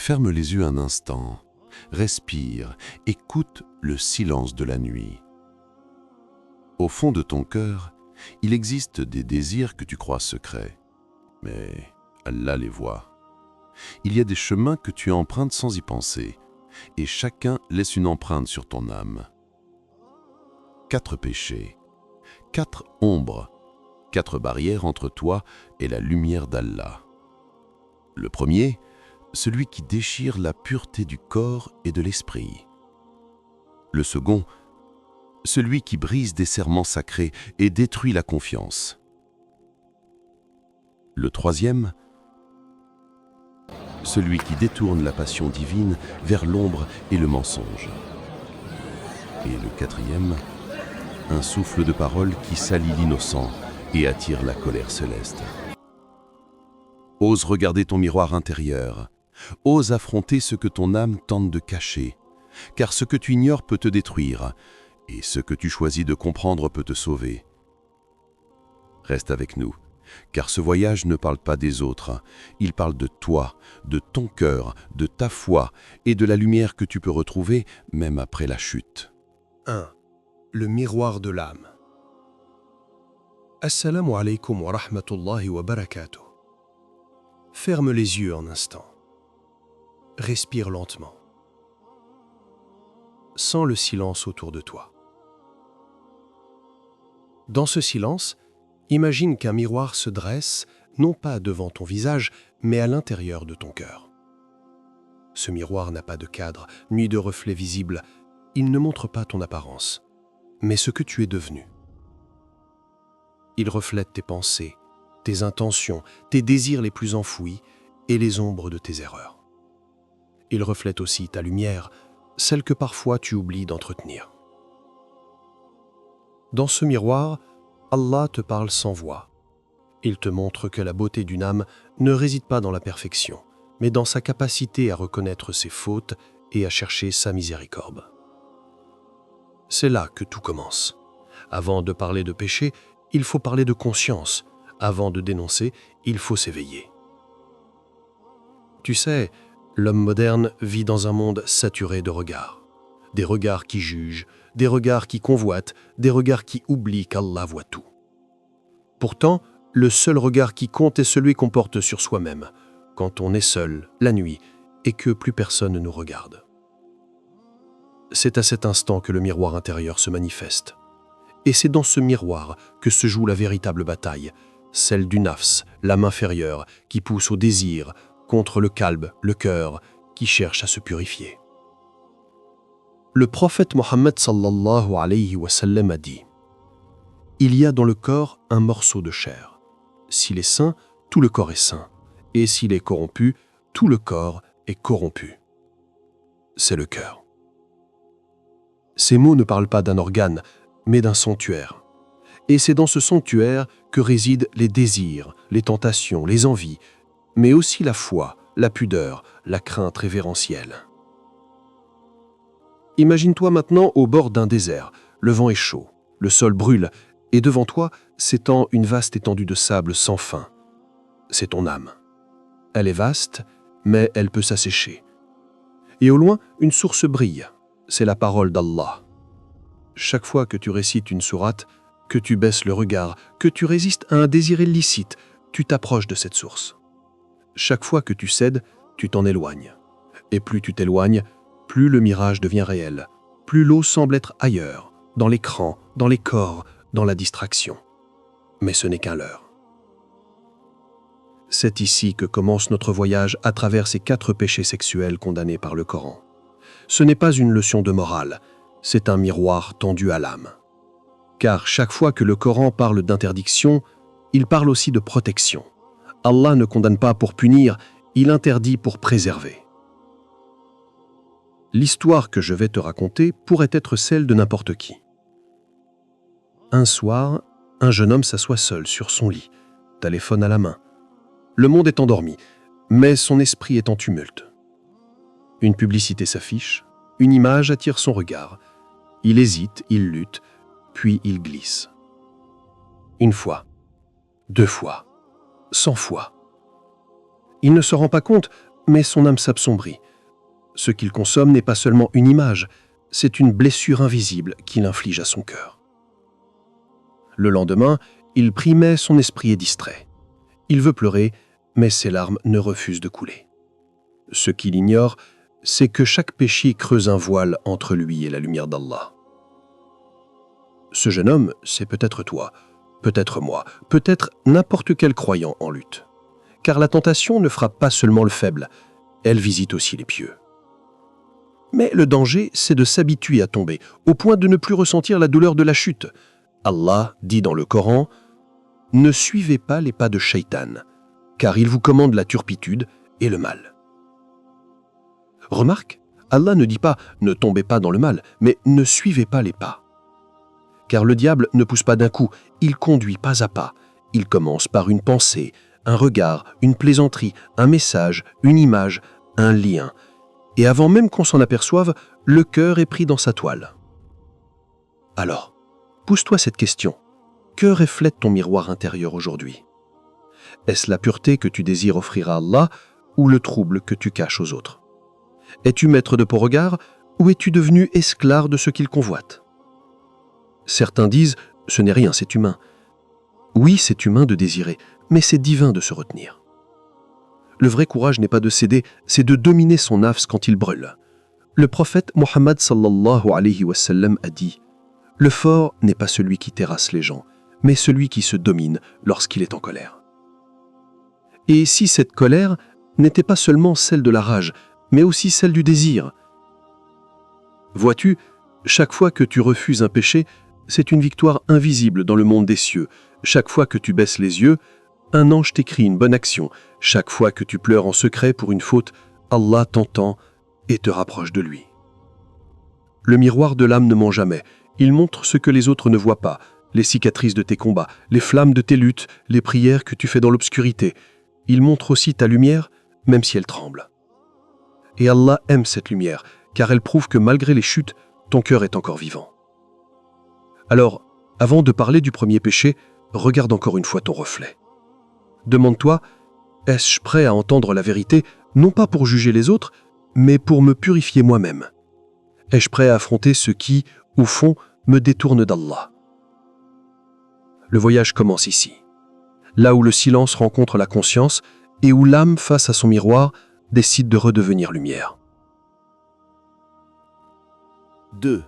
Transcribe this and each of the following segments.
Ferme les yeux un instant, respire, écoute le silence de la nuit. Au fond de ton cœur, il existe des désirs que tu crois secrets, mais Allah les voit. Il y a des chemins que tu empruntes sans y penser, et chacun laisse une empreinte sur ton âme. 4 péchés, 4 ombres, 4 barrières entre toi et la lumière d'Allah. Le premier, celui qui déchire la pureté du corps et de l'esprit. Le second, celui qui brise des serments sacrés et détruit la confiance. Le troisième, celui qui détourne la passion divine vers l'ombre et le mensonge. Et le quatrième, un souffle de parole qui salit l'innocent et attire la colère céleste. Ose regarder ton miroir intérieur, ose affronter ce que ton âme tente de cacher, car ce que tu ignores peut te détruire, et ce que tu choisis de comprendre peut te sauver. Reste avec nous, car ce voyage ne parle pas des autres, il parle de toi, de ton cœur, de ta foi et de la lumière que tu peux retrouver même après la chute. 1. Le miroir de l'âme. Assalamu alaikum wa rahmatullahi wa barakatuh. Ferme les yeux un instant. Respire lentement. Sens le silence autour de toi. Dans ce silence, imagine qu'un miroir se dresse, non pas devant ton visage, mais à l'intérieur de ton cœur. Ce miroir n'a pas de cadre, ni de reflet visible. Il ne montre pas ton apparence, mais ce que tu es devenu. Il reflète tes pensées, tes intentions, tes désirs les plus enfouis et les ombres de tes erreurs. Il reflète aussi ta lumière, celle que parfois tu oublies d'entretenir. Dans ce miroir, Allah te parle sans voix. Il te montre que la beauté d'une âme ne réside pas dans la perfection, mais dans sa capacité à reconnaître ses fautes et à chercher sa miséricorde. C'est là que tout commence. Avant de parler de péché, il faut parler de conscience. Avant de dénoncer, il faut s'éveiller. Tu sais, l'homme moderne vit dans un monde saturé de regards. Des regards qui jugent, des regards qui convoitent, des regards qui oublient qu'Allah voit tout. Pourtant, le seul regard qui compte est celui qu'on porte sur soi-même, quand on est seul, la nuit, et que plus personne ne nous regarde. C'est à cet instant que le miroir intérieur se manifeste. Et c'est dans ce miroir que se joue la véritable bataille, celle du nafs, l'âme inférieure, qui pousse au désir, contre le qalb, le cœur, qui cherche à se purifier. Le prophète Mohammed sallallahu alayhi wa sallam a dit « Il y a dans le corps un morceau de chair. S'il est sain, tout le corps est sain. Et s'il est corrompu, tout le corps est corrompu. » C'est le cœur. Ces mots ne parlent pas d'un organe, mais d'un sanctuaire. Et c'est dans ce sanctuaire que résident les désirs, les tentations, les envies, mais aussi la foi, la pudeur, la crainte révérentielle. Imagine-toi maintenant au bord d'un désert. Le vent est chaud, le sol brûle, et devant toi s'étend une vaste étendue de sable sans fin. C'est ton âme. Elle est vaste, mais elle peut s'assécher. Et au loin, une source brille. C'est la parole d'Allah. Chaque fois que tu récites une sourate, que tu baisses le regard, que tu résistes à un désir illicite, tu t'approches de cette source. Chaque fois que tu cèdes, tu t'en éloignes. Et plus tu t'éloignes, plus le mirage devient réel, plus l'eau semble être ailleurs, dans l'écran, dans les corps, dans la distraction. Mais ce n'est qu'un leurre. C'est ici que commence notre voyage à travers ces 4 péchés sexuels condamnés par le Coran. Ce n'est pas une leçon de morale, c'est un miroir tendu à l'âme. Car chaque fois que le Coran parle d'interdiction, il parle aussi de protection. Allah ne condamne pas pour punir, il interdit pour préserver. L'histoire que je vais te raconter pourrait être celle de n'importe qui. Un soir, un jeune homme s'assoit seul sur son lit, téléphone à la main. Le monde est endormi, mais son esprit est en tumulte. Une publicité s'affiche, une image attire son regard. Il hésite, il lutte, puis il glisse. 1 fois, 2 fois, 100 fois. Il ne se rend pas compte, mais son âme s'absombrit. Ce qu'il consomme n'est pas seulement une image, c'est une blessure invisible qu'il inflige à son cœur. Le lendemain, il prie, mais son esprit est distrait. Il veut pleurer, mais ses larmes ne refusent de couler. Ce qu'il ignore, c'est que chaque péché creuse un voile entre lui et la lumière d'Allah. Ce jeune homme, c'est peut-être toi, peut-être moi, peut-être n'importe quel croyant en lutte. Car la tentation ne frappe pas seulement le faible, elle visite aussi les pieux. Mais le danger, c'est de s'habituer à tomber, au point de ne plus ressentir la douleur de la chute. Allah dit dans le Coran « Ne suivez pas les pas de Shaitan, car il vous commande la turpitude et le mal. » Remarque, Allah ne dit pas « Ne tombez pas dans le mal », mais « Ne suivez pas les pas ». Car le diable ne pousse pas d'un coup, il conduit pas à pas. Il commence par une pensée, un regard, une plaisanterie, un message, une image, un lien. Et avant même qu'on s'en aperçoive, le cœur est pris dans sa toile. Alors, pose-toi cette question. Que reflète ton miroir intérieur aujourd'hui? Est-ce la pureté que tu désires offrir à Allah ou le trouble que tu caches aux autres? Es-tu maître de ton regard ou es-tu devenu esclave de ce qu'il convoite? Certains disent « ce n'est rien, c'est humain ». Oui, c'est humain de désirer, mais c'est divin de se retenir. Le vrai courage n'est pas de céder, c'est de dominer son nafs quand il brûle. Le prophète Mohammed sallallahu alayhi wa sallam a dit « Le fort n'est pas celui qui terrasse les gens, mais celui qui se domine lorsqu'il est en colère. » Et si cette colère n'était pas seulement celle de la rage, mais aussi celle du désir? Vois-tu, chaque fois que tu refuses un péché, c'est une victoire invisible dans le monde des cieux. Chaque fois que tu baisses les yeux, un ange t'écrit une bonne action. Chaque fois que tu pleures en secret pour une faute, Allah t'entend et te rapproche de lui. Le miroir de l'âme ne ment jamais. Il montre ce que les autres ne voient pas, les cicatrices de tes combats, les flammes de tes luttes, les prières que tu fais dans l'obscurité. Il montre aussi ta lumière, même si elle tremble. Et Allah aime cette lumière, car elle prouve que malgré les chutes, ton cœur est encore vivant. Alors, avant de parler du premier péché, regarde encore une fois ton reflet. Demande-toi, est-ce prêt à entendre la vérité, non pas pour juger les autres, mais pour me purifier moi-même? Est-ce prêt à affronter ce qui, au fond, me détourne d'Allah? Le voyage commence ici, là où le silence rencontre la conscience et où l'âme, face à son miroir, décide de redevenir lumière. 2.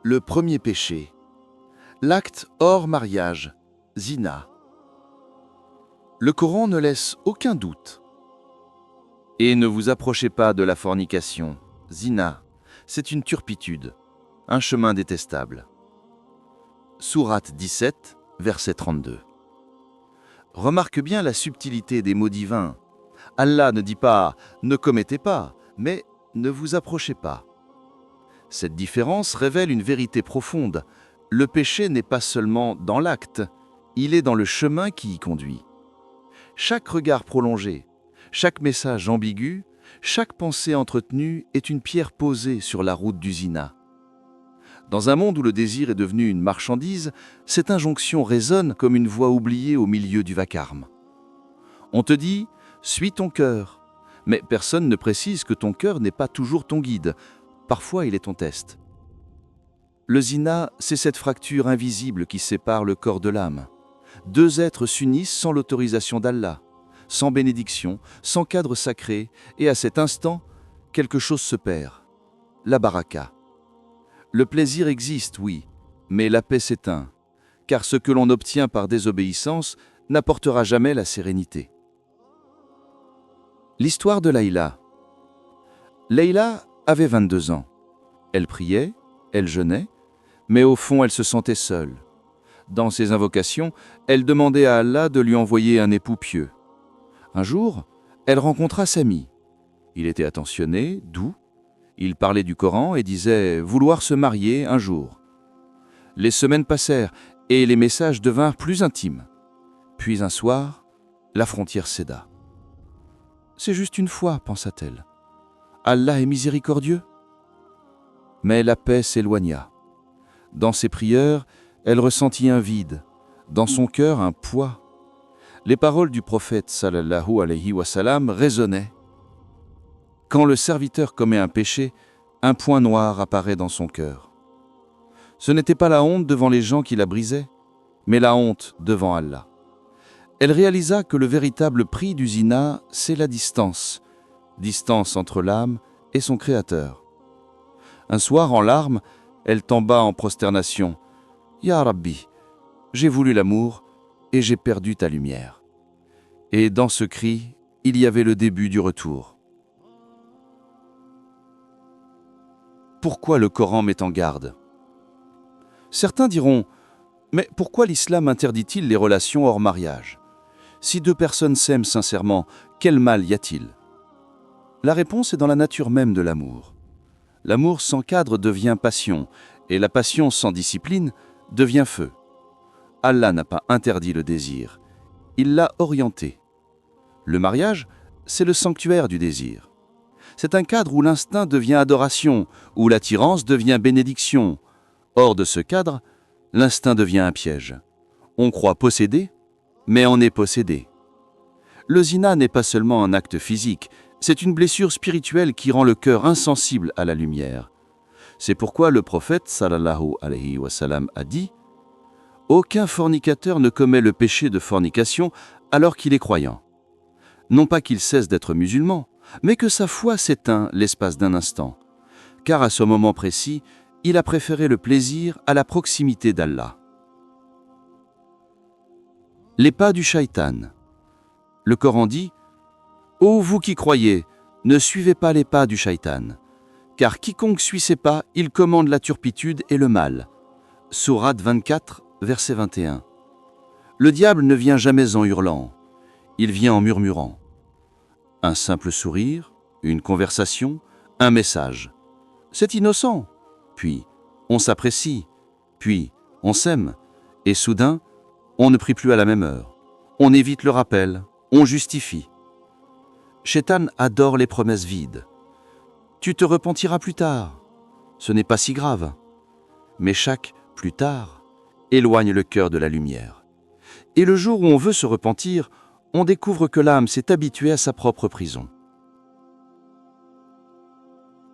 Le premier péché. L'acte hors mariage, zina. Le Coran ne laisse aucun doute. Et ne vous approchez pas de la fornication, zina, c'est une turpitude, un chemin détestable. Sourate 17, verset 32. Remarque bien la subtilité des mots divins. Allah ne dit pas « ne commettez pas », mais « ne vous approchez pas ». Cette différence révèle une vérité profonde. Le péché n'est pas seulement dans l'acte, il est dans le chemin qui y conduit. Chaque regard prolongé, chaque message ambigu, chaque pensée entretenue est une pierre posée sur la route du zina. Dans un monde où le désir est devenu une marchandise, cette injonction résonne comme une voix oubliée au milieu du vacarme. On te dit « suis ton cœur », mais personne ne précise que ton cœur n'est pas toujours ton guide. Parfois, il est ton test. Le zina, c'est cette fracture invisible qui sépare le corps de l'âme. Deux êtres s'unissent sans l'autorisation d'Allah, sans bénédiction, sans cadre sacré, et à cet instant, quelque chose se perd. La baraka. Le plaisir existe, oui, mais la paix s'éteint, car ce que l'on obtient par désobéissance n'apportera jamais la sérénité. L'histoire de Layla. Layla avait 22 ans. Elle priait, elle jeûnait, mais au fond elle se sentait seule. Dans ses invocations, elle demandait à Allah de lui envoyer un époux pieux. Un jour, elle rencontra Sami. Il était attentionné, doux. Il parlait du Coran et disait vouloir se marier un jour. Les semaines passèrent et les messages devinrent plus intimes. Puis un soir, la frontière céda. « C'est juste une fois, pensa-t-elle. Allah est miséricordieux. » Mais la paix s'éloigna. Dans ses prières, elle ressentit un vide, dans son cœur un poids. Les paroles du prophète sallallahu alayhi wa sallam résonnaient. Quand le serviteur commet un péché, un point noir apparaît dans son cœur. Ce n'était pas la honte devant les gens qui la brisaient, mais la honte devant Allah. Elle réalisa que le véritable prix du zina, c'est la distance entre l'âme et son Créateur. Un soir, en larmes, elle tomba en prosternation. « Ya Rabbi, j'ai voulu l'amour et j'ai perdu ta lumière. » Et dans ce cri, il y avait le début du retour. Pourquoi le Coran met en garde? Certains diront « Mais pourquoi l'islam interdit-il les relations hors mariage? Si deux personnes s'aiment sincèrement, quel mal y a-t-il » La réponse est dans la nature même de l'amour. L'amour sans cadre devient passion, et la passion sans discipline devient feu. Allah n'a pas interdit le désir, il l'a orienté. Le mariage, c'est le sanctuaire du désir. C'est un cadre où l'instinct devient adoration, où l'attirance devient bénédiction. Hors de ce cadre, l'instinct devient un piège. On croit posséder, mais on est possédé. Le zina n'est pas seulement un acte physique, c'est une blessure spirituelle qui rend le cœur insensible à la lumière. C'est pourquoi le prophète sallallahu alayhi wa sallam a dit « Aucun fornicateur ne commet le péché de fornication alors qu'il est croyant. Non pas qu'il cesse d'être musulman, mais que sa foi s'éteint l'espace d'un instant, car à ce moment précis, il a préféré le plaisir à la proximité d'Allah. » Les pas du shaitan. Le Coran dit « Ô vous qui croyez, ne suivez pas les pas du shaitan, car quiconque suit ses pas, il commande la turpitude et le mal. » Sourate 24, verset 21. Le diable ne vient jamais en hurlant, il vient en murmurant. Un simple sourire, une conversation, un message. C'est innocent. Puis, on s'apprécie. Puis, on s'aime. Et soudain, on ne prie plus à la même heure. On évite le rappel. On justifie. Shaitan adore les promesses vides. Tu te repentiras plus tard. Ce n'est pas si grave. Mais chaque « plus tard » éloigne le cœur de la lumière. Et le jour où on veut se repentir, on découvre que l'âme s'est habituée à sa propre prison.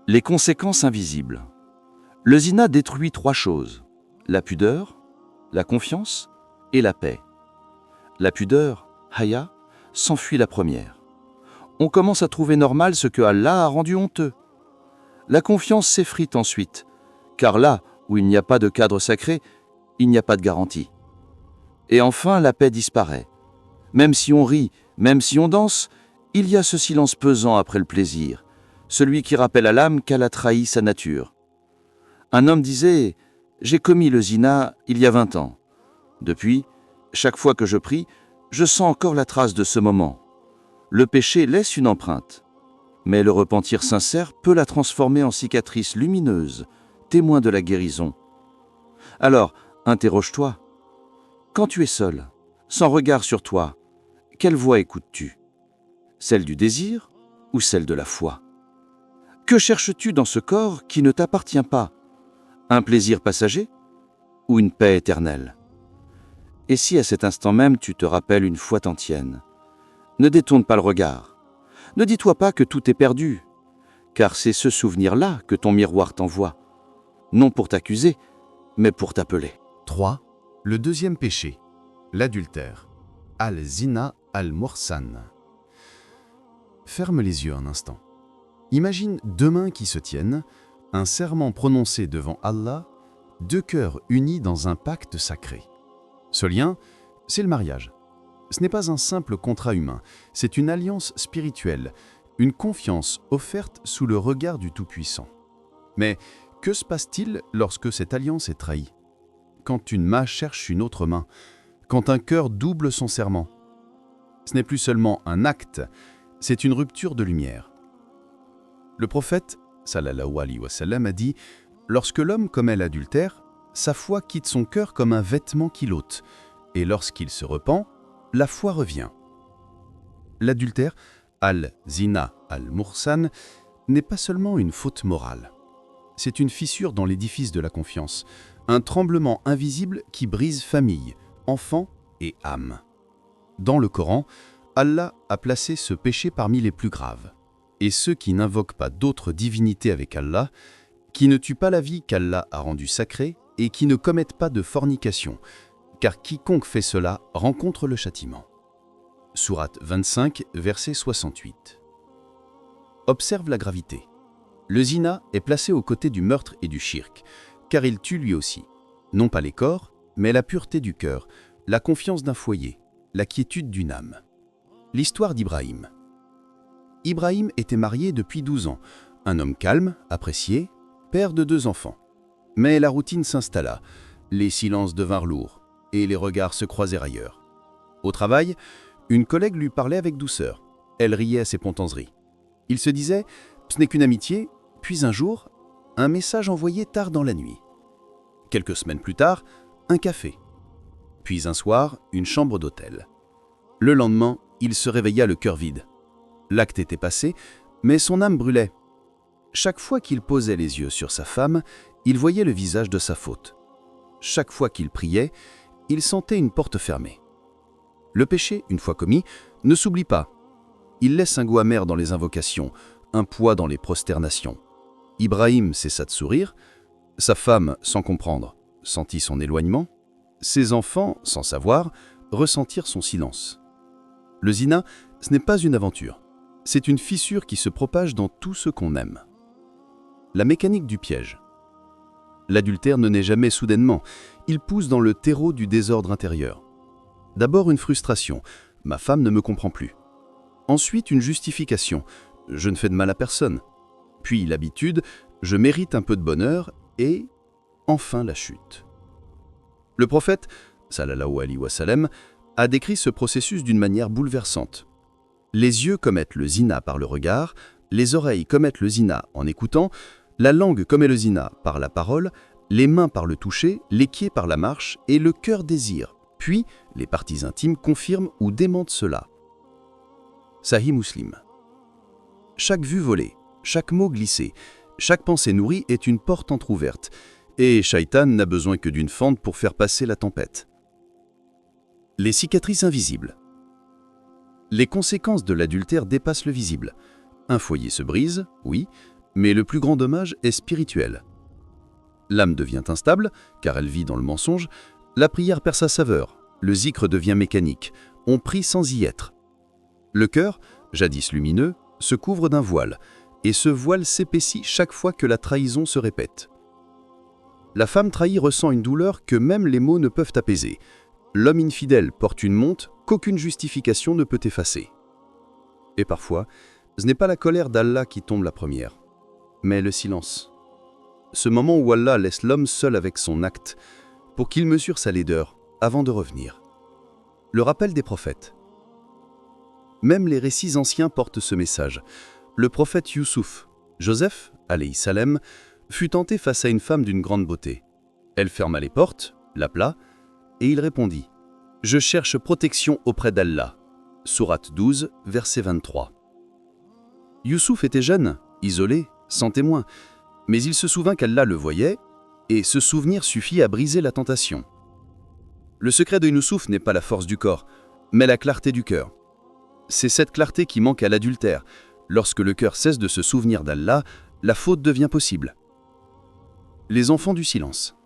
Les conséquences invisibles. Le zina détruit 3 choses, la pudeur, la confiance et la paix. La pudeur, haya, s'enfuit la première. On commence à trouver normal ce que Allah a rendu honteux. La confiance s'effrite ensuite, car là où il n'y a pas de cadre sacré, il n'y a pas de garantie. Et enfin, la paix disparaît. Même si on rit, même si on danse, il y a ce silence pesant après le plaisir, celui qui rappelle à l'âme qu'elle a trahi sa nature. Un homme disait « J'ai commis le zina il y a 20 ans. Depuis, chaque fois que je prie, je sens encore la trace de ce moment. Le péché laisse une empreinte, mais le repentir sincère peut la transformer en cicatrice lumineuse, témoin de la guérison. Alors, interroge-toi. Quand tu es seul, sans regard sur toi, quelle voix écoutes-tu? Celle du désir ou celle de la foi? Que cherches-tu dans ce corps qui ne t'appartient pas? Un plaisir passager ou une paix éternelle? Et si à cet instant même tu te rappelles une foi t'entienne, ne détourne pas le regard. Ne dis-toi pas que tout est perdu, car c'est ce souvenir-là que ton miroir t'envoie, non pour t'accuser, mais pour t'appeler. 3. Le deuxième péché, l'adultère. Al-zina al-mursan. Ferme les yeux un instant. Imagine 2 mains qui se tiennent, un serment prononcé devant Allah, 2 cœurs unis dans un pacte sacré. Ce lien, c'est le mariage. Ce n'est pas un simple contrat humain, c'est une alliance spirituelle, une confiance offerte sous le regard du Tout-Puissant. Mais que se passe-t-il lorsque cette alliance est trahie? Quand une main cherche une autre main, quand un cœur double son serment? Ce n'est plus seulement un acte, c'est une rupture de lumière. Le prophète, sallallahu alayhi wa sallam, a dit « Lorsque l'homme commet l'adultère, sa foi quitte son cœur comme un vêtement qu'il ôte, et lorsqu'il se repent, la foi revient. » L'adultère, al-zina al-mursan, n'est pas seulement une faute morale. C'est une fissure dans l'édifice de la confiance, un tremblement invisible qui brise famille, enfants et âme. Dans le Coran, Allah a placé ce péché parmi les plus graves. et ceux qui n'invoquent pas d'autres divinités avec Allah, qui ne tuent pas la vie qu'Allah a rendue sacrée et qui ne commettent pas de fornication, car quiconque fait cela rencontre le châtiment. Sourate 25, verset 68. Observe la gravité. Le zina est placé aux côtés du meurtre et du shirk, car il tue lui aussi. Non pas les corps, mais la pureté du cœur, la confiance d'un foyer, la quiétude d'une âme. L'histoire d'Ibrahim. Ibrahim était marié depuis 12 ans, un homme calme, apprécié, père de 2 enfants. Mais la routine s'installa, les silences devinrent lourds, et les regards se croisèrent ailleurs. Au travail, une collègue lui parlait avec douceur. Elle riait à ses pontanzeries. Il se disait « ce n'est qu'une amitié », puis un jour, un message envoyé tard dans la nuit. Quelques semaines plus tard, un café. Puis un soir, une chambre d'hôtel. Le lendemain, il se réveilla le cœur vide. L'acte était passé, mais son âme brûlait. Chaque fois qu'il posait les yeux sur sa femme, il voyait le visage de sa faute. Chaque fois qu'il priait, il sentait une porte fermée. Le péché, une fois commis, ne s'oublie pas. Il laisse un goût amer dans les invocations, un poids dans les prosternations. Ibrahim cessa de sourire, sa femme, sans comprendre, sentit son éloignement, ses enfants, sans savoir, ressentirent son silence. Le zina, ce n'est pas une aventure, c'est une fissure qui se propage dans tout ce qu'on aime. La mécanique du piège. L'adultère ne naît jamais soudainement, il pousse dans le terreau du désordre intérieur. D'abord une frustration, ma femme ne me comprend plus. Ensuite une justification, je ne fais de mal à personne. Puis l'habitude, je mérite un peu de bonheur et enfin la chute. Le prophète, sallallahu alayhi wa sallam, a décrit ce processus d'une manière bouleversante. Les yeux commettent le zina par le regard, les oreilles commettent le zina en écoutant, la langue commet le zina par la parole, les mains par le toucher, les pieds par la marche et le cœur désire. Puis, les parties intimes confirment ou démentent cela. Sahih Muslim. Chaque vue volée, chaque mot glissé, chaque pensée nourrie est une porte entr'ouverte, et Shaitan n'a besoin que d'une fente pour faire passer la tempête. Les cicatrices invisibles. Les conséquences de l'adultère dépassent le visible. Un foyer se brise, oui, mais le plus grand dommage est spirituel. L'âme devient instable, car elle vit dans le mensonge, la prière perd sa saveur, le zikr devient mécanique, on prie sans y être. Le cœur, jadis lumineux, se couvre d'un voile, et ce voile s'épaissit chaque fois que la trahison se répète. La femme trahie ressent une douleur que même les mots ne peuvent apaiser. L'homme infidèle porte une monte qu'aucune justification ne peut effacer. Et parfois, ce n'est pas la colère d'Allah qui tombe la première, mais le silence. Ce moment où Allah laisse l'homme seul avec son acte, pour qu'il mesure sa laideur avant de revenir. Le rappel des prophètes. Même les récits anciens portent ce message. Le prophète Youssouf, Joseph, alayhi salam, fut tenté face à une femme d'une grande beauté. Elle ferma les portes, l'appela, et il répondit « Je cherche protection auprès d'Allah » Sourate 12, verset 23. Youssouf était jeune, isolé, sans témoin, mais il se souvint qu'Allah le voyait, et ce souvenir suffit à briser la tentation. Le secret de Youssouf n'est pas la force du corps, mais la clarté du cœur. C'est cette clarté qui manque à l'adultère. Lorsque le cœur cesse de se souvenir d'Allah, la faute devient possible. Les enfants du silence.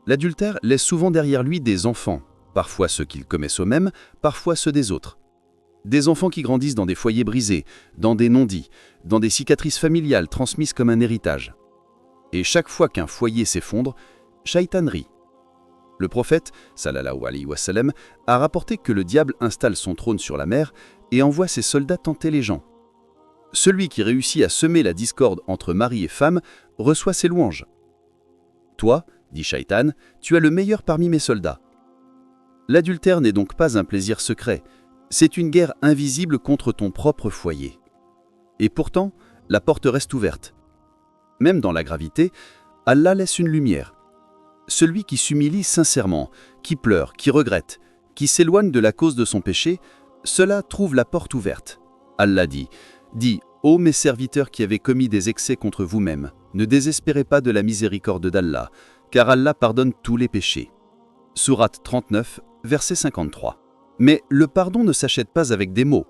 L'adultère laisse souvent derrière lui des enfants, parfois ceux qu'il commet soi-même, parfois ceux des autres. Des enfants qui grandissent dans des foyers brisés, dans des non-dits, dans des cicatrices familiales transmises comme un héritage. Et chaque fois qu'un foyer s'effondre, Shaitan rit. Le prophète, sallallahu alayhi wa sallam, a rapporté que le diable installe son trône sur la mer et envoie ses soldats tenter les gens. Celui qui réussit à semer la discorde entre mari et femme reçoit ses louanges. Toi, dit Shaitan, tu as le meilleur parmi mes soldats. L'adultère n'est donc pas un plaisir secret, c'est une guerre invisible contre ton propre foyer. Et pourtant, la porte reste ouverte. Même dans la gravité, Allah laisse une lumière. Celui qui s'humilie sincèrement, qui pleure, qui regrette, qui s'éloigne de la cause de son péché, cela trouve la porte ouverte. Allah dit « Dis, ô mes serviteurs qui avez commis des excès contre vous-mêmes, ne désespérez pas de la miséricorde d'Allah, car Allah pardonne tous les péchés. » Sourate 39, verset 53. Mais le pardon ne s'achète pas avec des mots.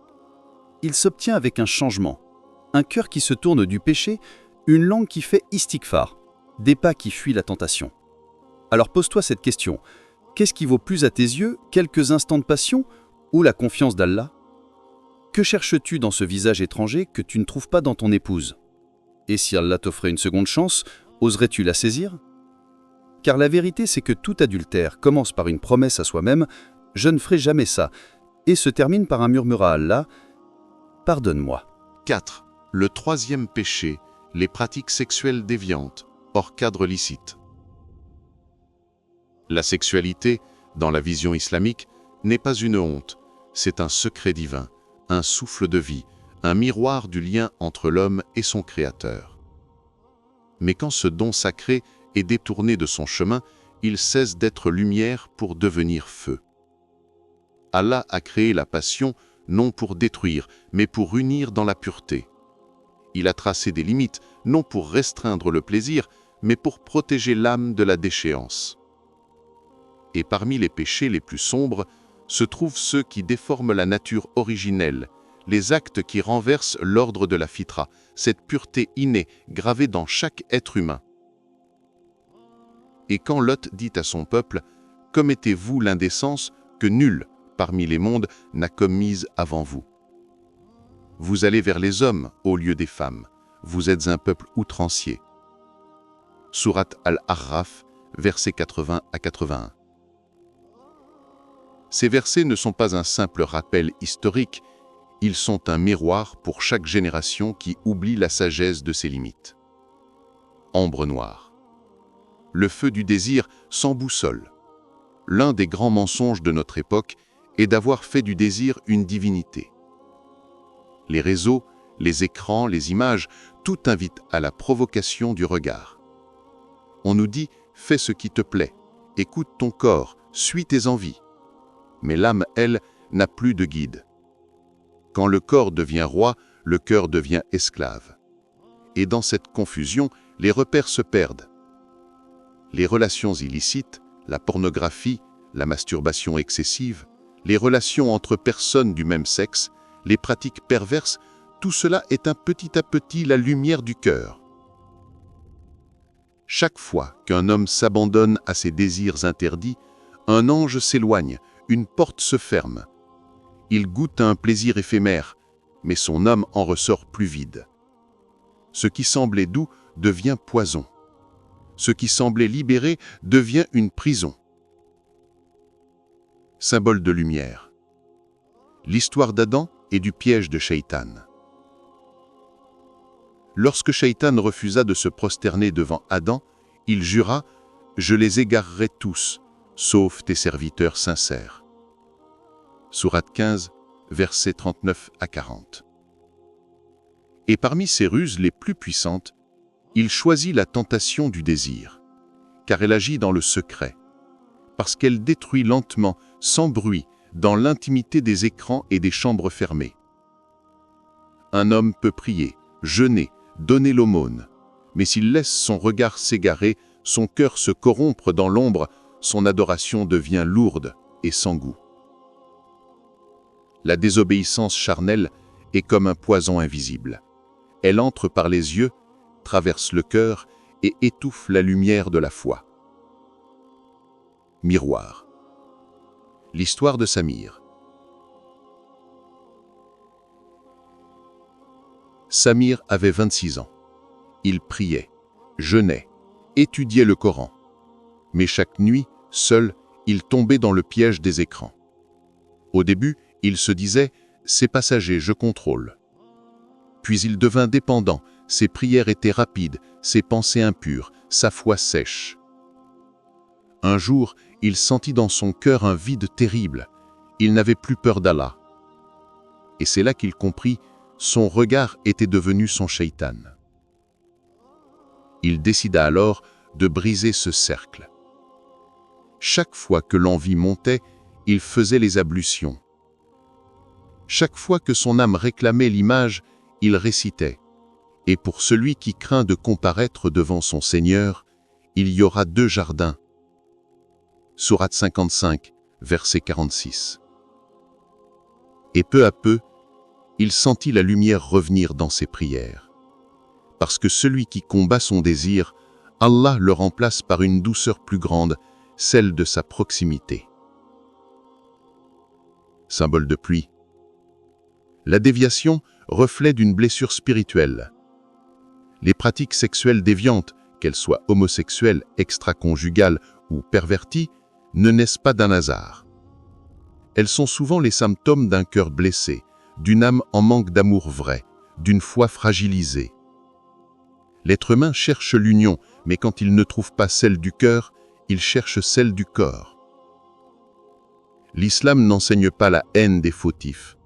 Il s'obtient avec un changement un cœur qui se tourne du péché, une langue qui fait istighfar, des pas qui fuient la tentation. Alors pose-toi cette question, qu'est-ce qui vaut plus à tes yeux, quelques instants de passion ou la confiance d'Allah? Que cherches-tu dans ce visage étranger que tu ne trouves pas dans ton épouse? Et si Allah t'offrait une seconde chance, oserais-tu la saisir? Car la vérité, c'est que tout adultère commence par une promesse à soi-même, « Je ne ferai jamais ça », et se termine par un murmure à Allah, « Pardonne-moi ». 4. Le troisième péché, les pratiques sexuelles déviantes, hors cadre licite. La sexualité, dans la vision islamique, n'est pas une honte, c'est un secret divin, un souffle de vie, un miroir du lien entre l'homme et son Créateur. Mais quand ce don sacré est détourné de son chemin, il cesse d'être lumière pour devenir feu. Allah a créé la passion non pour détruire, mais pour unir dans la pureté. Il a tracé des limites, non pour restreindre le plaisir, mais pour protéger l'âme de la déchéance. Et parmi les péchés les plus sombres, se trouvent ceux qui déforment la nature originelle, les actes qui renversent l'ordre de la fitra, cette pureté innée gravée dans chaque être humain. Et quand Lot dit à son peuple « Commettez-vous l'indécence que nul, parmi les mondes, n'a commise avant vous. Vous allez vers les hommes au lieu des femmes. Vous êtes un peuple outrancier. » Sourate Al-A'raf, versets 80 à 81. Ces versets ne sont pas un simple rappel historique, ils sont un miroir pour chaque génération qui oublie la sagesse de ses limites. Ambre noire. Le feu du désir sans boussole. L'un des grands mensonges de notre époque est d'avoir fait du désir une divinité. Les réseaux, les écrans, les images, tout invite à la provocation du regard. On nous dit « fais ce qui te plaît, écoute ton corps, suis tes envies ». Mais l'âme, elle, n'a plus de guide. Quand le corps devient roi, le cœur devient esclave. Et dans cette confusion, les repères se perdent. Les relations illicites, la pornographie, la masturbation excessive, les relations entre personnes du même sexe, les pratiques perverses, tout cela éteint petit à petit la lumière du cœur. Chaque fois qu'un homme s'abandonne à ses désirs interdits, un ange s'éloigne, une porte se ferme. Il goûte à un plaisir éphémère, mais son âme en ressort plus vide. Ce qui semblait doux devient poison. Ce qui semblait libéré devient une prison. Symbole de lumière. L'histoire d'Adam et du piège de Shaitan. Lorsque Shaitan refusa de se prosterner devant Adam, il jura « Je les égarerai tous, sauf tes serviteurs sincères ». Sourate 15, versets 39 à 40. Et parmi ses ruses les plus puissantes, il choisit la tentation du désir, car elle agit dans le secret, parce qu'elle détruit lentement, sans bruit, dans l'intimité des écrans et des chambres fermées. Un homme peut prier, jeûner, donner l'aumône, mais s'il laisse son regard s'égarer, son cœur se corrompre dans l'ombre, son adoration devient lourde et sans goût. La désobéissance charnelle est comme un poison invisible. Elle entre par les yeux, traverse le cœur et étouffe la lumière de la foi. Miroir. L'histoire de Samir. Samir avait 26 ans. Il priait, jeûnait, étudiait le Coran. Mais chaque nuit, seul, il tombait dans le piège des écrans. Au début, il se disait « c'est passager, je contrôle ». Puis il devint dépendant, ses prières étaient rapides, ses pensées impures, sa foi sèche. Un jour, il sentit dans son cœur un vide terrible. Il n'avait plus peur d'Allah. Et c'est là qu'il comprit, son regard était devenu son shaitan. Il décida alors de briser ce cercle. Chaque fois que l'envie montait, il faisait les ablutions. Chaque fois que son âme réclamait l'image, il récitait « Et pour celui qui craint de comparaître devant son Seigneur, il y aura 2 jardins. » Sourate 55, verset 46. Et peu à peu, il sentit la lumière revenir dans ses prières. Parce que celui qui combat son désir, Allah le remplace par une douceur plus grande, celle de sa proximité. Symbole de pluie. La déviation, reflet d'une blessure spirituelle. Les pratiques sexuelles déviantes, qu'elles soient homosexuelles, extraconjugales ou perverties, ne naissent pas d'un hasard. Elles sont souvent les symptômes d'un cœur blessé, d'une âme en manque d'amour vrai, d'une foi fragilisée. L'être humain cherche l'union, mais quand il ne trouve pas celle du cœur, il cherche celle du corps. L'islam n'enseigne pas la haine des fautifs.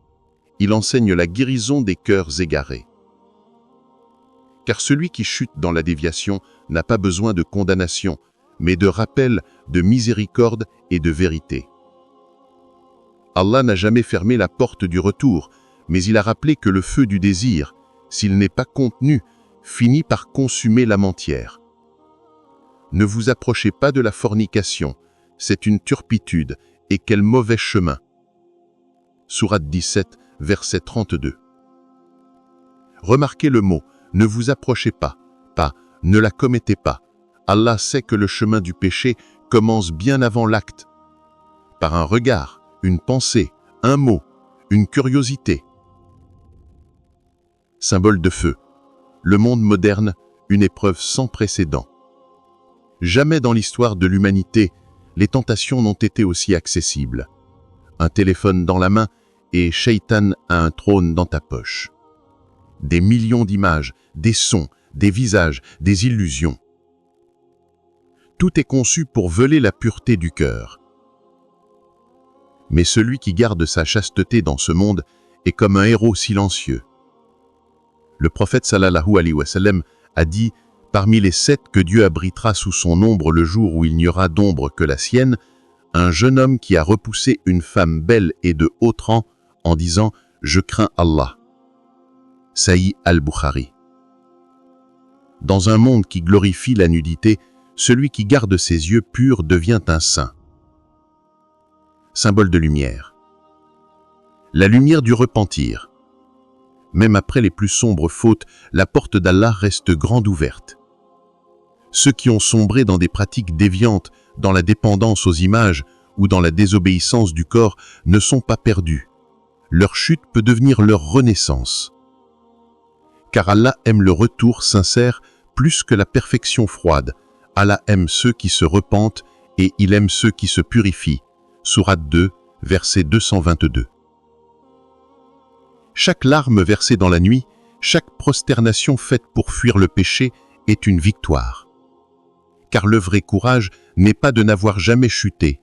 Il enseigne la guérison des cœurs égarés. Car celui qui chute dans la déviation n'a pas besoin de condamnation, mais de rappel, de miséricorde et de vérité. Allah n'a jamais fermé la porte du retour, mais il a rappelé que le feu du désir, s'il n'est pas contenu, finit par consumer l'âme entière. Ne vous approchez pas de la fornication, c'est une turpitude, et quel mauvais chemin. Sourate 17, verset 32. Remarquez le mot, ne vous approchez pas, ne la commettez pas. Allah sait que le chemin du péché commence bien avant l'acte. Par un regard, une pensée, un mot, une curiosité. Symbole de feu. Le monde moderne, une épreuve sans précédent. Jamais dans l'histoire de l'humanité, les tentations n'ont été aussi accessibles. Un téléphone dans la main et Shaitan a un trône dans ta poche. Des millions d'images, des sons, des visages, des illusions. Tout est conçu pour voler la pureté du cœur. Mais celui qui garde sa chasteté dans ce monde est comme un héros silencieux. Le prophète sallallahu alayhi wa sallam a dit « Parmi les 7 que Dieu abritera sous son ombre le jour où il n'y aura d'ombre que la sienne, un jeune homme qui a repoussé une femme belle et de haut rang en disant « Je crains Allah ». Sahih al-Bukhari. Dans un monde qui glorifie la nudité, celui qui garde ses yeux purs devient un saint. Symbole de lumière. La lumière du repentir. Même après les plus sombres fautes, la porte d'Allah reste grande ouverte. Ceux qui ont sombré dans des pratiques déviantes, dans la dépendance aux images ou dans la désobéissance du corps ne sont pas perdus. Leur chute peut devenir leur renaissance. Car Allah aime le retour sincère plus que la perfection froide. Allah aime ceux qui se repentent et il aime ceux qui se purifient. Sourate 2, verset 222. Chaque larme versée dans la nuit, chaque prosternation faite pour fuir le péché est une victoire. Car le vrai courage n'est pas de n'avoir jamais chuté.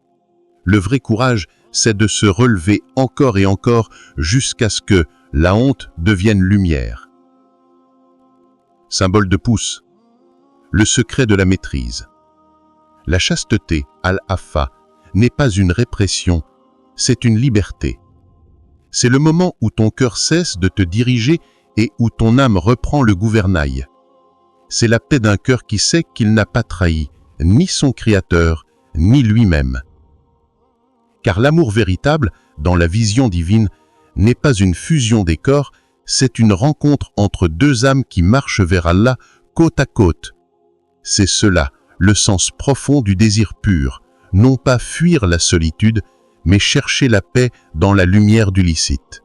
Le vrai courage, c'est de se relever encore et encore jusqu'à ce que la honte devienne lumière. Symbole de pouce. Le secret de la maîtrise. La chasteté, al-affa, n'est pas une répression, c'est une liberté. C'est le moment où ton cœur cesse de te diriger et où ton âme reprend le gouvernail. C'est la paix d'un cœur qui sait qu'il n'a pas trahi ni son Créateur, ni lui-même. Car l'amour véritable, dans la vision divine, n'est pas une fusion des corps, c'est une rencontre entre deux âmes qui marchent vers Allah côte à côte. C'est cela, le sens profond du désir pur, non pas fuir la solitude, mais chercher la paix dans la lumière du licite.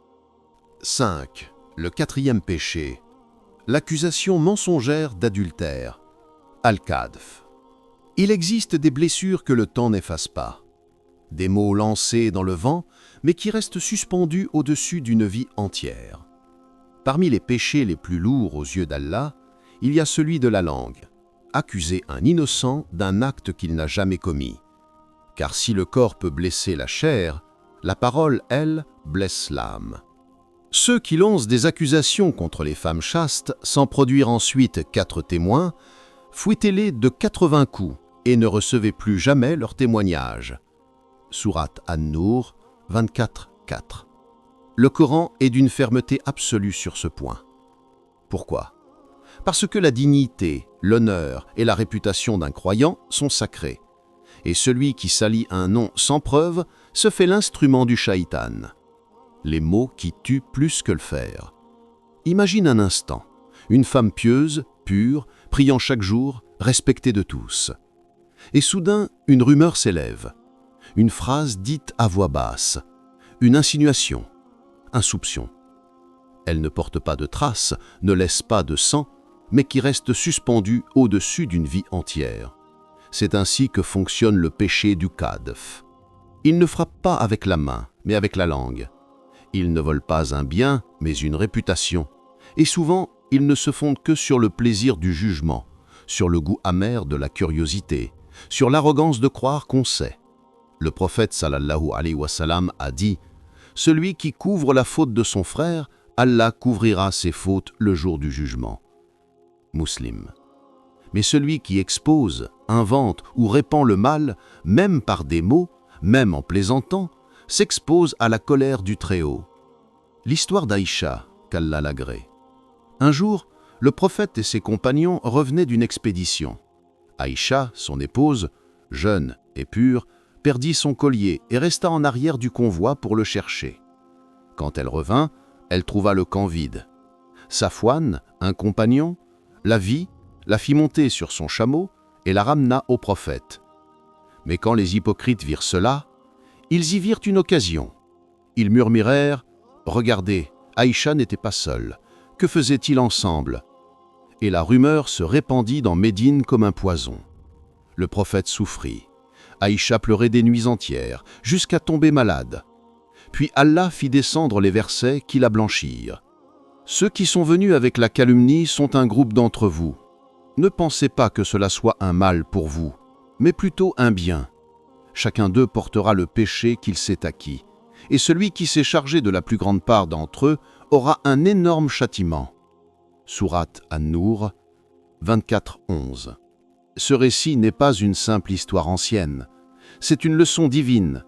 5. Le 4e péché. L'accusation mensongère d'adultère. Al-Kadf. Il existe des blessures que le temps n'efface pas. Des mots lancés dans le vent, mais qui restent suspendus au-dessus d'une vie entière. Parmi les péchés les plus lourds aux yeux d'Allah, il y a celui de la langue. Accuser un innocent d'un acte qu'il n'a jamais commis. Car si le corps peut blesser la chair, la parole, elle, blesse l'âme. Ceux qui lancent des accusations contre les femmes chastes sans produire ensuite 4 témoins, fouettez-les de 80 coups et ne recevez plus jamais leur témoignage. Sourate An-Nur 24:4. Le Coran est d'une fermeté absolue sur ce point. Pourquoi ? Parce que la dignité, l'honneur et la réputation d'un croyant sont sacrés. Et celui qui salit un nom sans preuve se fait l'instrument du shaitan. les mots qui tuent plus que le fer. Imagine un instant, une femme pieuse, pure, priant chaque jour, respectée de tous. Et soudain, une rumeur s'élève. Une phrase dite à voix basse, une insinuation, un soupçon. Elle ne porte pas de traces, ne laisse pas de sang, mais qui reste suspendue au-dessus d'une vie entière. C'est ainsi que fonctionne le péché du kadf. Il ne frappe pas avec la main, mais avec la langue. Il ne vole pas un bien, mais une réputation. Et souvent, il ne se fonde que sur le plaisir du jugement, sur le goût amer de la curiosité, sur l'arrogance de croire qu'on sait. Le prophète sallallahu alayhi wa sallam a dit « Celui qui couvre la faute de son frère, Allah couvrira ses fautes le jour du jugement. » Muslim. Mais celui qui expose, invente ou répand le mal, même par des mots, même en plaisantant, s'expose à la colère du Très-Haut. L'histoire d'Aïcha, qu'Allah l'agrée. Un jour, le prophète et ses compagnons revenaient d'une expédition. Aïcha, son épouse, jeune et pure, perdit son collier et resta en arrière du convoi pour le chercher. Quand elle revint, elle trouva le camp vide. Safwan, un compagnon, la vit, la fit monter sur son chameau et la ramena au prophète. Mais quand les hypocrites virent cela, ils y virent une occasion. Ils murmurèrent « Regardez, Aïcha n'était pas seule. Que faisaient-ils ensemble ?» Et la rumeur se répandit dans Médine comme un poison. Le prophète souffrit. Aïcha pleurait des nuits entières, jusqu'à tomber malade. Puis Allah fit descendre les versets qui la blanchirent. « Ceux qui sont venus avec la calomnie sont un groupe d'entre vous. Ne pensez pas que cela soit un mal pour vous, mais plutôt un bien. Chacun d'eux portera le péché qu'il s'est acquis, et celui qui s'est chargé de la plus grande part d'entre eux aura un énorme châtiment. » Sourate An-Nur 24-11. Ce récit n'est pas une simple histoire ancienne, c'est une leçon divine.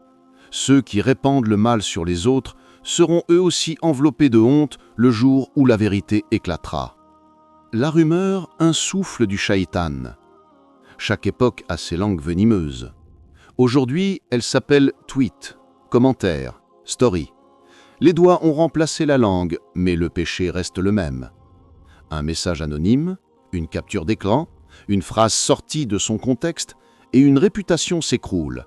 Ceux qui répandent le mal sur les autres seront eux aussi enveloppés de honte le jour où la vérité éclatera. La rumeur, un souffle du shaitan. Chaque époque a ses langues venimeuses. Aujourd'hui, elle s'appelle tweet, commentaire, story. Les doigts ont remplacé la langue, mais le péché reste le même. Un message anonyme, une capture d'écran, une phrase sortie de son contexte et une réputation s'écroule.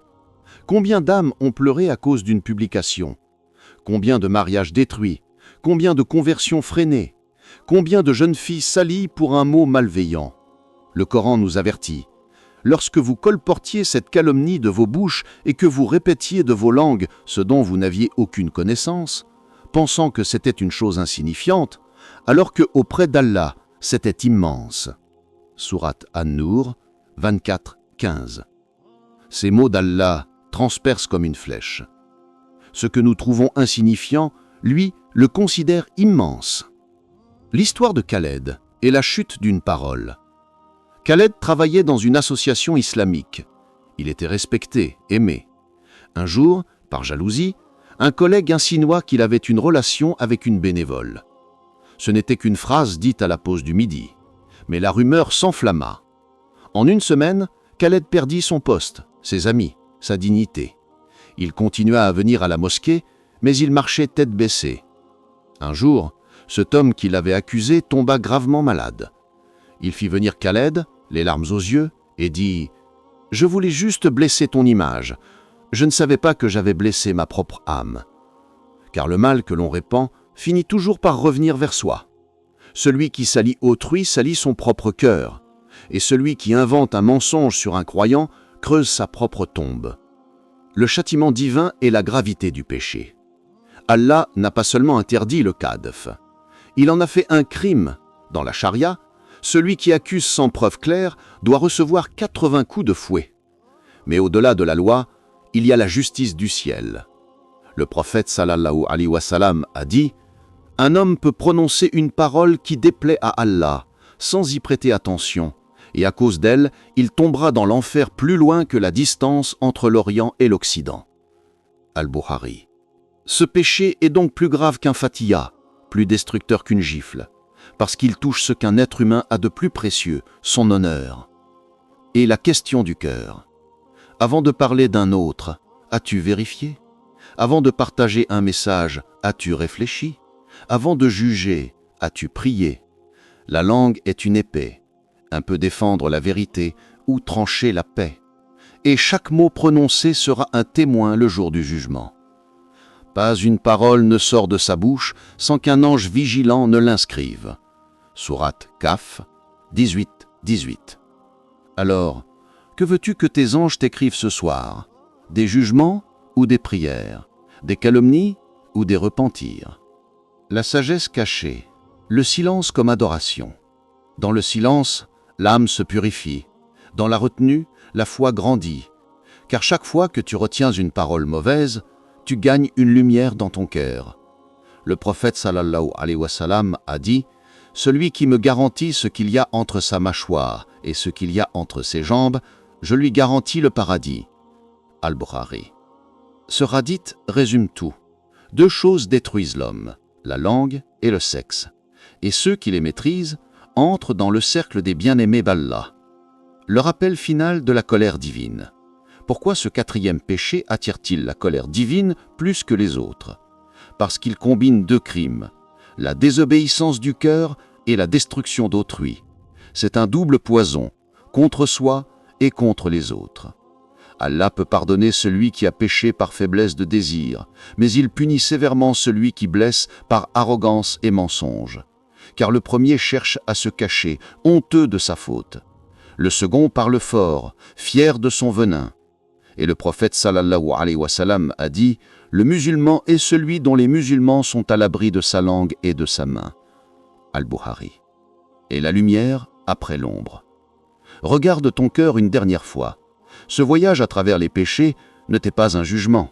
Combien d'âmes ont pleuré à cause d'une publication? Combien de mariages détruits? Combien de conversions freinées? Combien de jeunes filles salies pour un mot malveillant? Le Coran nous avertit. Lorsque vous colportiez cette calomnie de vos bouches et que vous répétiez de vos langues ce dont vous n'aviez aucune connaissance, pensant que c'était une chose insignifiante, alors que auprès d'Allah, c'était immense. Sourate An-Nur 24-15. Ces mots d'Allah transpercent comme une flèche. Ce que nous trouvons insignifiant, lui, le considère immense. L'histoire de Khaled est la chute d'une parole. Khaled travaillait dans une association islamique. Il était respecté, aimé. Un jour, par jalousie, un collègue insinua qu'il avait une relation avec une bénévole. Ce n'était qu'une phrase dite à la pause du midi, mais la rumeur s'enflamma. En une semaine, Khaled perdit son poste, ses amis, sa dignité. Il continua à venir à la mosquée, mais il marchait tête baissée. Un jour, cet homme qui l'avait accusé tomba gravement malade. Il fit venir Khaled, les larmes aux yeux, et dit « Je voulais juste blesser ton image. Je ne savais pas que j'avais blessé ma propre âme. » Car le mal que l'on répand finit toujours par revenir vers soi. Celui qui salit autrui salit son propre cœur, et celui qui invente un mensonge sur un croyant creuse sa propre tombe. Le châtiment divin est la gravité du péché. Allah n'a pas seulement interdit le kadf, il en a fait un crime. Dans la charia, celui qui accuse sans preuve claire doit recevoir 80 coups de fouet. Mais au-delà de la loi, il y a la justice du ciel. Le prophète sallallahu alayhi wa sallam a dit « Un homme peut prononcer une parole qui déplaît à Allah, sans y prêter attention, et à cause d'elle, il tombera dans l'enfer plus loin que la distance entre l'Orient et l'Occident. » Al-Bukhari. Ce péché est donc plus grave qu'un fatiha, plus destructeur qu'une gifle, parce qu'il touche ce qu'un être humain a de plus précieux, son honneur. Et la question du cœur. Avant de parler d'un autre, as-tu vérifié? Avant de partager un message, as-tu réfléchi? Avant de juger, as-tu prié? La langue est une épée. Un peut défendre la vérité ou trancher la paix. Et chaque mot prononcé sera un témoin le jour du jugement. Pas une parole ne sort de sa bouche sans qu'un ange vigilant ne l'inscrive. Sourate Kaf 18-18. Alors, que veux-tu que tes anges t'écrivent ce soir? Des jugements ou des prières? Des calomnies ou des repentirs? La sagesse cachée, le silence comme adoration. Dans le silence, l'âme se purifie. Dans la retenue, la foi grandit. Car chaque fois que tu retiens une parole mauvaise, tu gagnes une lumière dans ton cœur. Le prophète sallallahu alayhi wa sallam a dit « Celui qui me garantit ce qu'il y a entre sa mâchoire et ce qu'il y a entre ses jambes, je lui garantis le paradis. » Al-Bukhari. Ce hadith résume tout. Deux choses détruisent l'homme, la langue et le sexe. Et ceux qui les maîtrisent entrent dans le cercle des bien-aimés d'Allah. Le rappel final de la colère divine. Pourquoi ce quatrième péché attire-t-il la colère divine plus que les autres? Parce qu'il combine deux crimes, la désobéissance du cœur et la destruction d'autrui. C'est un double poison, contre soi et contre les autres. Allah peut pardonner celui qui a péché par faiblesse de désir, mais il punit sévèrement celui qui blesse par arrogance et mensonge. Car le premier cherche à se cacher, honteux de sa faute. Le second parle fort, fier de son venin. Et le prophète sallallahu alayhi wa sallam a dit « Le musulman est celui dont les musulmans sont à l'abri de sa langue et de sa main. » Al-Bukhari. Et la lumière après l'ombre. Regarde ton cœur une dernière fois. Ce voyage à travers les péchés n'était pas un jugement.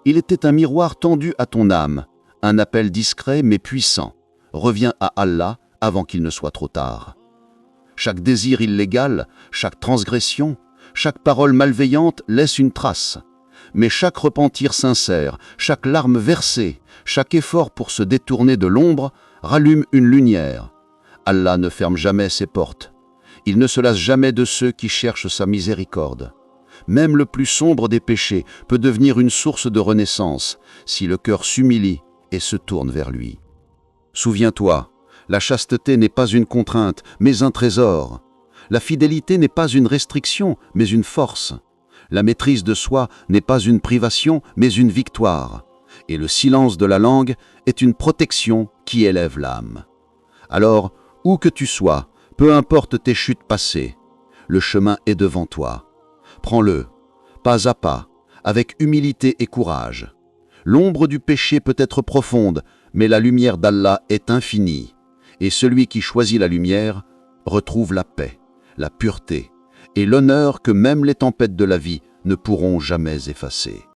Il était un miroir tendu à ton âme, un appel discret mais puissant. Reviens à Allah avant qu'il ne soit trop tard. Chaque désir illégal, chaque transgression, chaque parole malveillante laisse une trace. Mais chaque repentir sincère, chaque larme versée, chaque effort pour se détourner de l'ombre rallume une lumière. Allah ne ferme jamais ses portes. Il ne se lasse jamais de ceux qui cherchent sa miséricorde. Même le plus sombre des péchés peut devenir une source de renaissance si le cœur s'humilie et se tourne vers lui. Souviens-toi, la chasteté n'est pas une contrainte, mais un trésor. La fidélité n'est pas une restriction, mais une force. La maîtrise de soi n'est pas une privation, mais une victoire. Et le silence de la langue est une protection qui élève l'âme. Alors, où que tu sois, peu importe tes chutes passées, le chemin est devant toi. Prends-le, pas à pas, avec humilité et courage. L'ombre du péché peut être profonde, mais la lumière d'Allah est infinie. Et celui qui choisit la lumière retrouve la paix, la pureté et l'honneur que même les tempêtes de la vie ne pourront jamais effacer.